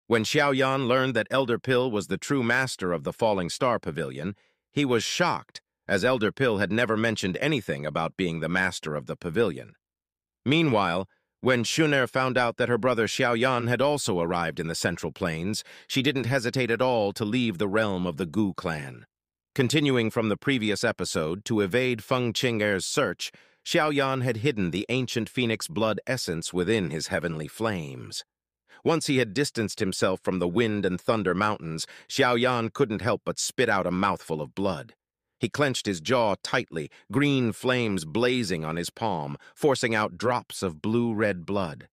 When Xiao Yan learned that Elder Pill was the true master of the Falling Star Pavilion, he was shocked, as Elder Pill had never mentioned anything about being the master of the pavilion. Meanwhile, when Xun'er found out that her brother Xiao Yan had also arrived in the Central Plains, she didn't hesitate at all to leave the realm of the Gu clan. Continuing from the previous episode, to evade Feng Qing'er's search, Xiao Yan had hidden the ancient phoenix blood essence within his heavenly flames. Once he had distanced himself from the Wind and Thunder Mountains, Xiao Yan couldn't help but spit out a mouthful of blood. He clenched his jaw tightly, green flames blazing on his palm, forcing out drops of blue-red blood.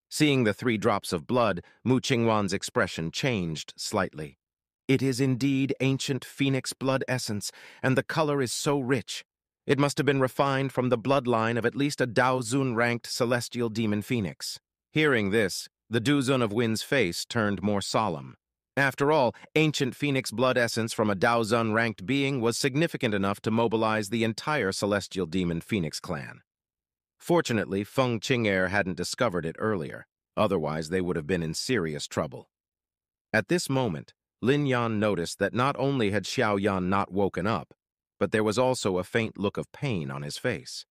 Seeing the 3 drops of blood, Mu Qingwan's expression changed slightly. It is indeed ancient phoenix blood essence, and the color is so rich. It must have been refined from the bloodline of at least a Dou Zun-ranked celestial demon phoenix. Hearing this, the Dou Zun of Wind's face turned more solemn. After all, ancient phoenix blood essence from a Dou Zun-ranked being was significant enough to mobilize the entire celestial demon phoenix clan. Fortunately, Feng Qing'er hadn't discovered it earlier, otherwise they would have been in serious trouble. At this moment, Lin Yan noticed that not only had Xiao Yan not woken up, but there was also a faint look of pain on his face.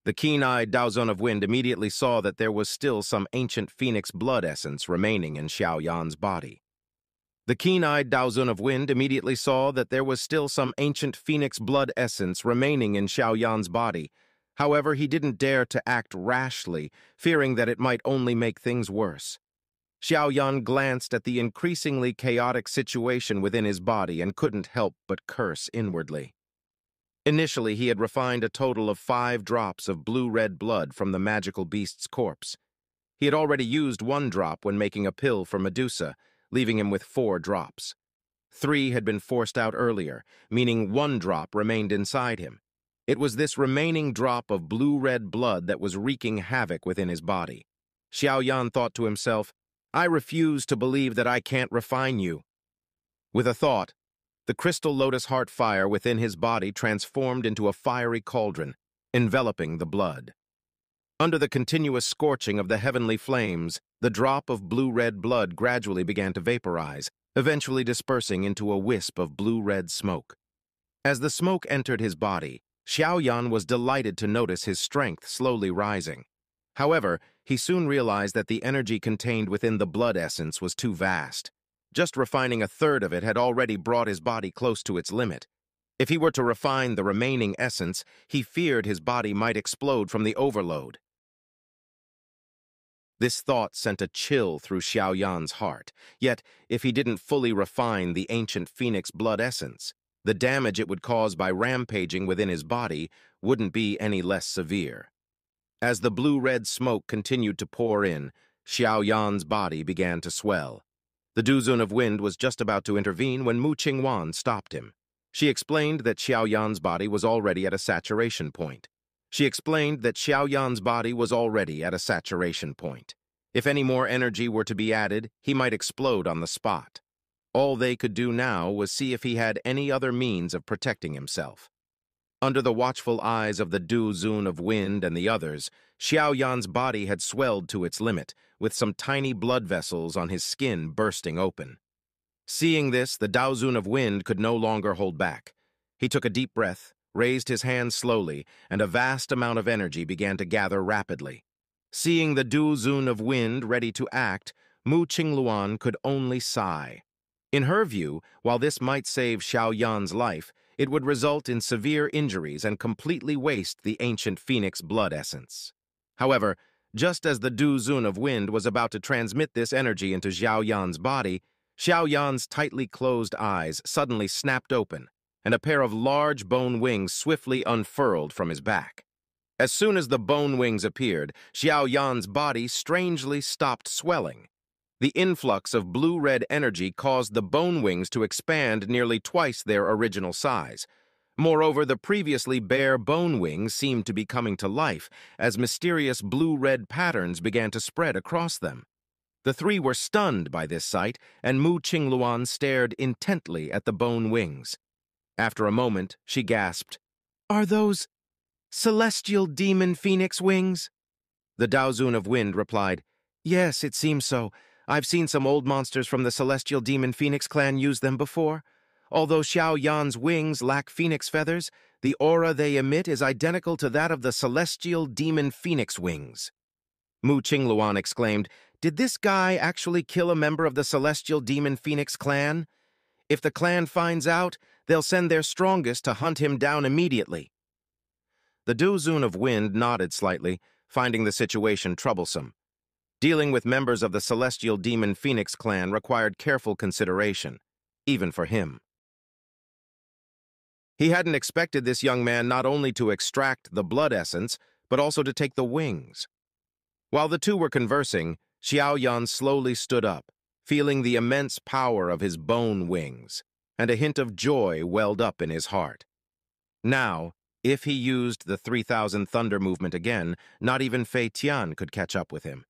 The keen-eyed Dou Zun of Wind immediately saw that there was still some ancient phoenix blood essence remaining in Xiao Yan's body. The keen-eyed Dou Zun of Wind immediately saw that there was still some ancient phoenix blood essence remaining in Xiao Yan's body. However, he didn't dare to act rashly, fearing that it might only make things worse. Xiao Yan glanced at the increasingly chaotic situation within his body and couldn't help but curse inwardly. Initially, he had refined a total of 5 drops of blue-red blood from the magical beast's corpse. He had already used 1 drop when making a pill for Medusa, leaving him with 4 drops. 3 had been forced out earlier, meaning 1 drop remained inside him. It was this remaining drop of blue-red blood that was wreaking havoc within his body. Xiao Yan thought to himself, "I refuse to believe that I can't refine you." With a thought, the crystal lotus heart fire within his body transformed into a fiery cauldron, enveloping the blood. Under the continuous scorching of the heavenly flames, the drop of blue-red blood gradually began to vaporize, eventually dispersing into a wisp of blue-red smoke. As the smoke entered his body, Xiao Yan was delighted to notice his strength slowly rising. However, he soon realized that the energy contained within the blood essence was too vast. Just refining a third of it had already brought his body close to its limit. If he were to refine the remaining essence, he feared his body might explode from the overload. This thought sent a chill through Xiao Yan's heart. Yet, if he didn't fully refine the ancient phoenix blood essence, the damage it would cause by rampaging within his body wouldn't be any less severe. As the blue-red smoke continued to pour in, Xiao Yan's body began to swell. The Dou Zun of Wind was just about to intervene when Mu Qingwan stopped him. She explained that Xiao Yan's body was already at a saturation point. If any more energy were to be added, he might explode on the spot. All they could do now was see if he had any other means of protecting himself. Under the watchful eyes of the Dou Zun of Wind and the others, Xiao Yan's body had swelled to its limit, with some tiny blood vessels on his skin bursting open. Seeing this, the Dou Zun of Wind could no longer hold back. He took a deep breath, raised his hands slowly, and a vast amount of energy began to gather rapidly. Seeing the Dou Zun of Wind ready to act, Mu Qingluan could only sigh. In her view, while this might save Xiao Yan's life, it would result in severe injuries and completely waste the ancient phoenix blood essence. However, just as the Dou Zun of Wind was about to transmit this energy into Xiao Yan's body, Xiao Yan's tightly closed eyes suddenly snapped open, and a pair of large bone wings swiftly unfurled from his back. As soon as the bone wings appeared, Xiao Yan's body strangely stopped swelling. The influx of blue-red energy caused the bone wings to expand nearly twice their original size. Moreover, the previously bare bone wings seemed to be coming to life as mysterious blue-red patterns began to spread across them. The 3 were stunned by this sight, and Mu Qingluan stared intently at the bone wings. After a moment, she gasped, "Are those celestial demon phoenix wings?" The Dou Zun of Wind replied, "Yes, it seems so. I've seen some old monsters from the celestial demon phoenix clan use them before. Although Xiao Yan's wings lack phoenix feathers, the aura they emit is identical to that of the celestial demon phoenix wings. Mu Qingluan exclaimed, "Did this guy actually kill a member of the celestial demon phoenix clan? If the clan finds out, they'll send their strongest to hunt him down immediately." The Dou Zun of Wind nodded slightly, finding the situation troublesome. Dealing with members of the celestial demon phoenix clan required careful consideration, even for him. He hadn't expected this young man not only to extract the blood essence, but also to take the wings. While the two were conversing, Xiao Yan slowly stood up, feeling the immense power of his bone wings, and a hint of joy welled up in his heart. Now, if he used the 3,000 thunder movement again, not even Fei Tian could catch up with him.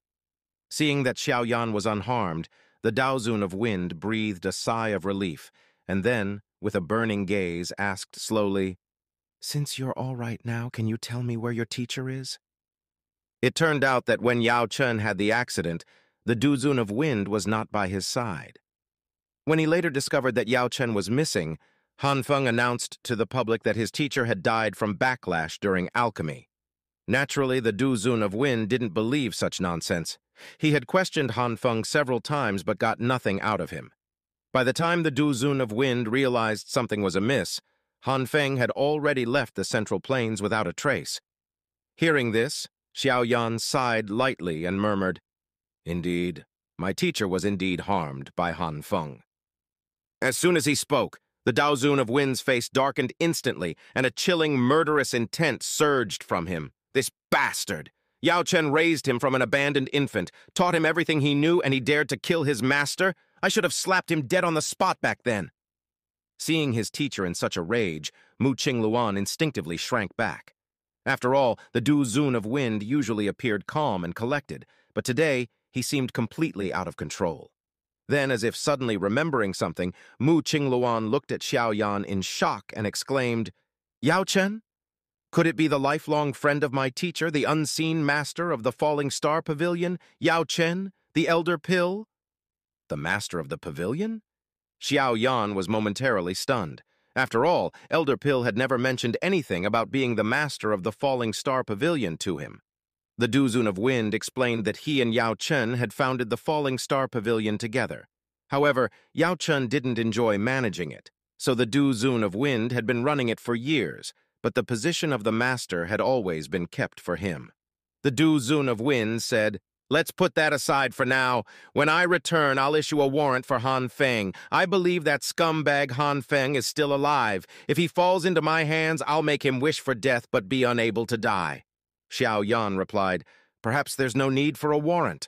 Seeing that Xiao Yan was unharmed, the Dou Zun of Wind breathed a sigh of relief, and then, with a burning gaze, asked slowly, "Since you're all right now, can you tell me where your teacher is?" It turned out that when Yao Chen had the accident, the Dou Zun of Wind was not by his side. When he later discovered that Yao Chen was missing, Han Feng announced to the public that his teacher had died from backlash during alchemy. Naturally, the Dou Zun of Wind didn't believe such nonsense. He had questioned Han Feng several times but got nothing out of him. By the time the Dou Zun of Wind realized something was amiss, Han Feng had already left the Central Plains without a trace. Hearing this, Xiao Yan sighed lightly and murmured, "Indeed, my teacher was indeed harmed by Han Feng." As soon as he spoke, the Dou Zun of Wind's face darkened instantly, and a chilling, murderous intent surged from him. This bastard! Yao Chen raised him from an abandoned infant, taught him everything he knew, and he dared to kill his master? I should have slapped him dead on the spot back then. Seeing his teacher in such a rage, Mu Qingluan instinctively shrank back. After all, the Dou Zun of Wind usually appeared calm and collected, but today he seemed completely out of control. Then, as if suddenly remembering something, Mu Qingluan looked at Xiao Yan in shock and exclaimed, "Yao Chen? Could it be the lifelong friend of my teacher, the unseen master of the Falling Star Pavilion, Yao Chen, the Elder Pill?" The master of the pavilion? Xiao Yan was momentarily stunned. After all, Elder Pill had never mentioned anything about being the master of the Falling Star Pavilion to him. The Dou Zun of Wind explained that he and Yao Chen had founded the Falling Star Pavilion together. However, Yao Chen didn't enjoy managing it, so the Dou Zun of Wind had been running it for years, but the position of the master had always been kept for him. The Dou Zun of Wind said, "Let's put that aside for now. When I return, I'll issue a warrant for Han Feng. I believe that scumbag Han Feng is still alive. If he falls into my hands, I'll make him wish for death but be unable to die." Xiao Yan replied, "Perhaps there's no need for a warrant."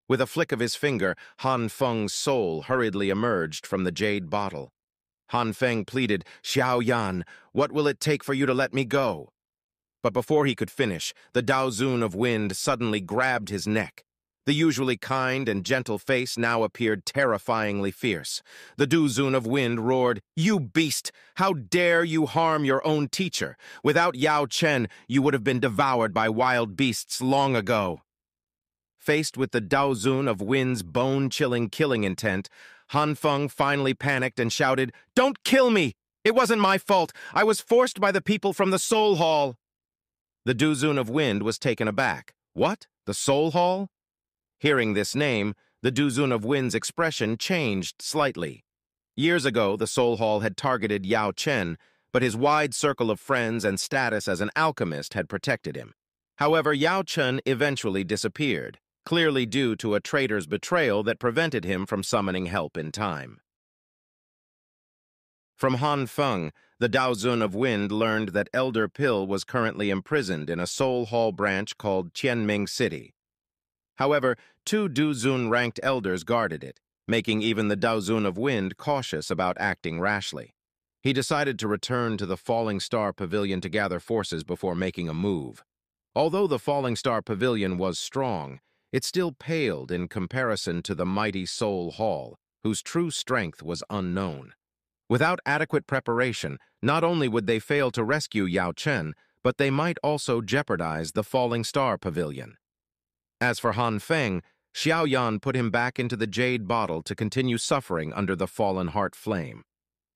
With a flick of his finger, Han Feng's soul hurriedly emerged from the jade bottle. Han Feng pleaded, "Xiao Yan, what will it take for you to let me go?" But before he could finish, the Dou Zun of Wind suddenly grabbed his neck. The usually kind and gentle face now appeared terrifyingly fierce. The Dou Zun of Wind roared, "You beast! How dare you harm your own teacher? Without Yao Chen, you would have been devoured by wild beasts long ago." Faced with the Dou Zun of Wind's bone-chilling killing intent, Han Feng finally panicked and shouted, "Don't kill me! It wasn't my fault! I was forced by the people from the Soul Hall!" The Dou Zun of Wind was taken aback. What? The Soul Hall? Hearing this name, the Dou Zun of Wind's expression changed slightly. Years ago, the Soul Hall had targeted Yao Chen, but his wide circle of friends and status as an alchemist had protected him. However, Yao Chen eventually disappeared, clearly due to a traitor's betrayal that prevented him from summoning help in time. From Han Feng, the Dou Zun of Wind learned that Elder Pill was currently imprisoned in a Soul Hall branch called Tianming City. However, 2 Dou Zun-ranked elders guarded it, making even the Dou Zun of Wind cautious about acting rashly. He decided to return to the Falling Star Pavilion to gather forces before making a move. Although the Falling Star Pavilion was strong, it still paled in comparison to the mighty Soul Hall, whose true strength was unknown. Without adequate preparation, not only would they fail to rescue Yao Chen, but they might also jeopardize the Falling Star Pavilion. As for Han Feng, Xiao Yan put him back into the jade bottle to continue suffering under the fallen heart flame.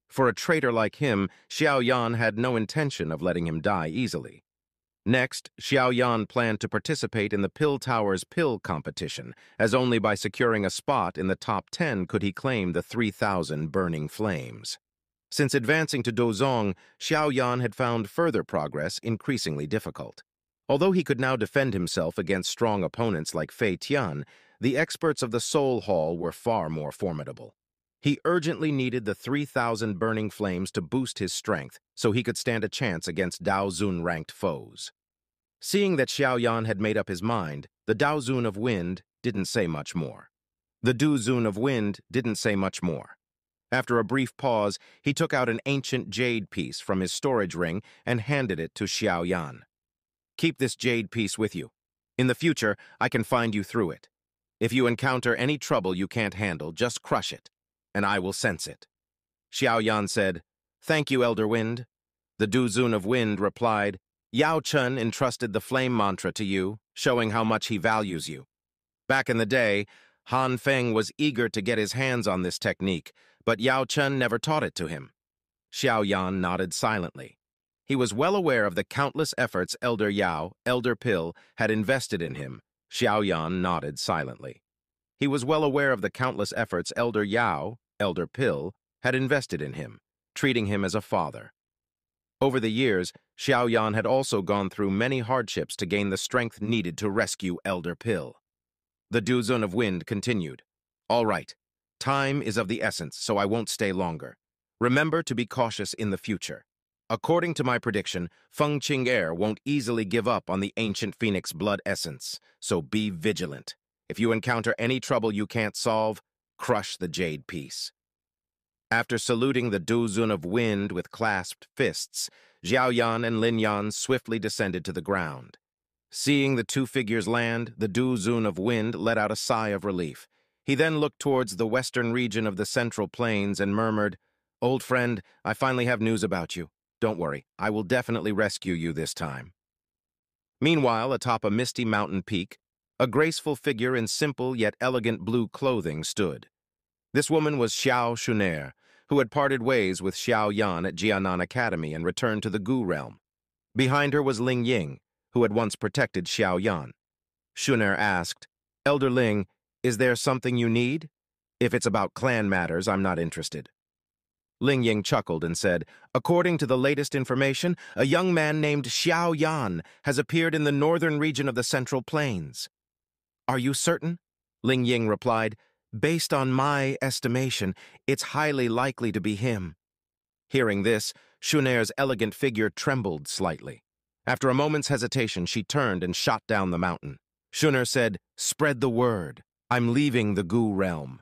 For a traitor like him, Xiao Yan had no intention of letting him die easily. Next, Xiao Yan planned to participate in the Pill Tower's pill competition, as only by securing a spot in the top 10 could he claim the 3,000 burning flames. Since advancing to Dou Zun, Xiao Yan had found further progress increasingly difficult. Although he could now defend himself against strong opponents like Fei Tian, the experts of the Soul Hall were far more formidable. He urgently needed the 3,000 burning flames to boost his strength so he could stand a chance against Dou Zun-ranked foes. Seeing that Xiao Yan had made up his mind, the Dou Zun of Wind didn't say much more. The Dou Zun of Wind didn't say much more. After a brief pause, he took out an ancient jade piece from his storage ring and handed it to Xiao Yan. Keep this jade piece with you. In the future, I can find you through it. If you encounter any trouble you can't handle, just crush it, and I will sense it. Xiao Yan said, "Thank you, Elder Wind." The Dou Zun of Wind replied, "Yao Chen entrusted the flame mantra to you, showing how much he values you. Back in the day, Han Feng was eager to get his hands on this technique, but Yao Chen never taught it to him." Xiao Yan nodded silently. He was well aware of the countless efforts Elder Yao, Elder Pill, had invested in him. Xiao Yan nodded silently. He was well aware of the countless efforts Elder Yao, Elder Pill, had invested in him, treating him as a father. Over the years, Xiao Yan had also gone through many hardships to gain the strength needed to rescue Elder Pill. The Dou Zun of Wind continued. "All right, time is of the essence, so I won't stay longer. Remember to be cautious in the future. According to my prediction, Feng Xun'er won't easily give up on the ancient phoenix blood essence, so be vigilant. If you encounter any trouble you can't solve, crush the jade piece." After saluting the Dou Zun of Wind with clasped fists, Xiao Yan and Lin Yan swiftly descended to the ground. Seeing the two figures land, the Dou Zun of Wind let out a sigh of relief. He then looked towards the western region of the Central Plains and murmured, "Old friend, I finally have news about you. Don't worry, I will definitely rescue you this time." Meanwhile, atop a misty mountain peak, a graceful figure in simple yet elegant blue clothing stood. This woman was Xiao Xun'er, who had parted ways with Xiao Yan at Jianan Academy and returned to the Gu realm. Behind her was Ling Ying, who had once protected Xiao Yan. Xun'er asked, "Elder Ling, is there something you need? If it's about clan matters, I'm not interested." Ling Ying chuckled and said, "According to the latest information, a young man named Xiao Yan has appeared in the northern region of the Central Plains." "Are you certain?" Ling Ying replied, "Based on my estimation, it's highly likely to be him." Hearing this, Xun'er's elegant figure trembled slightly. After a moment's hesitation, she turned and shot down the mountain. Xun'er said, "Spread the word. I'm leaving the Gu realm."